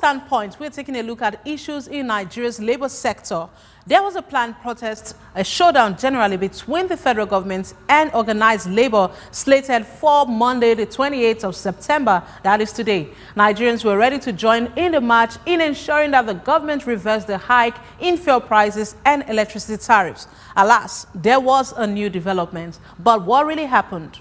StandPoint, we're taking a look at issues in Nigeria's labor sector. There was a planned protest, a showdown generally between the federal government and organized labor slated for Monday, the 28th of September, that is today. Nigerians were ready to join in the march in ensuring that the government reversed the hike in fuel prices and electricity tariffs. Alas, there was a new development. But what really happened?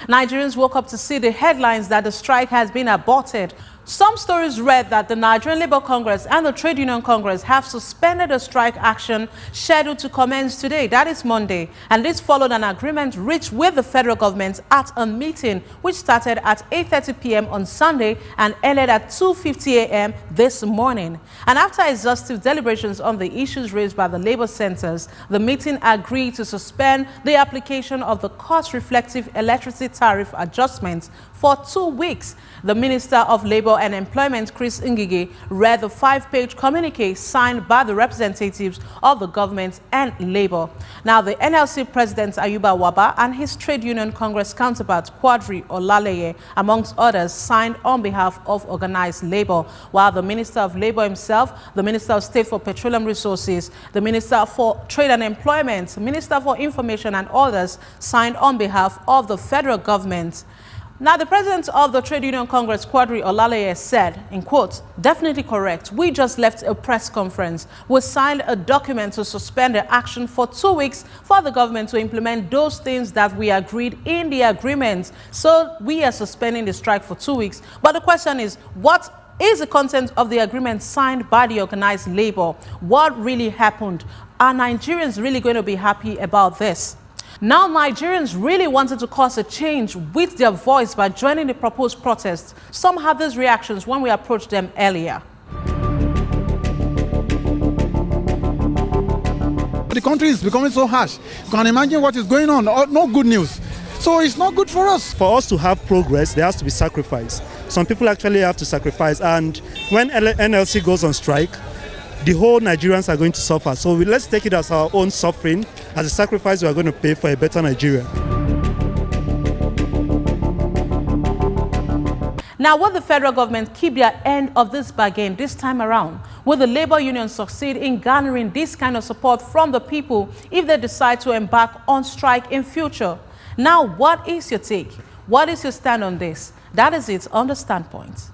Nigerians woke up to see the headlines that the strike has been aborted. Some stories read that the Nigerian Labour Congress and the Trade Union Congress have suspended a strike action scheduled to commence today, that is Monday. And this followed an agreement reached with the federal government at a meeting which started at 8:30 p.m. on Sunday and ended at 2:50 a.m. this morning. And after exhaustive deliberations on the issues raised by the labor centers, the meeting agreed to suspend the application of the cost-reflective electricity tariff adjustments for 2 weeks. The Minister of Labour and Employment, Chris Ngige, read the 5-page communique signed by the representatives of the government and Labour. Now, the NLC President Ayuba Waba and his Trade Union Congress counterpart, Quadri Olaleye, amongst others, signed on behalf of organized Labour, while the Minister of Labour himself, the Minister of State for Petroleum Resources, the Minister for Trade and Employment, Minister for Information and others signed on behalf of the federal government. Now, the president of the Trade Union Congress, Quadri Olaleye, said, in quote, "Definitely correct. We just left a press conference. We signed a document to suspend the action for 2 weeks for the government to implement those things that we agreed in the agreement. So we are suspending the strike for 2 weeks. But the question is, what is the content of the agreement signed by the organized labor? What really happened? Are Nigerians really going to be happy about this?" Now, Nigerians really wanted to cause a change with their voice by joining the proposed protest. Some had these reactions when we approached them earlier. The country is becoming so harsh. You can imagine what is going on. No good news. So it's not good for us. For us to have progress, there has to be sacrifice. Some people actually have to sacrifice. And when NLC goes on strike, the whole Nigerians are going to suffer. So let's take it as our own suffering, as a sacrifice we are going to pay for a better Nigeria. Now, will the federal government keep their end of this bargain this time around? Will the labor union succeed in garnering this kind of support from the people if they decide to embark on strike in future? Now, what is your take? What is your stand on this? That is it on the StandPoint.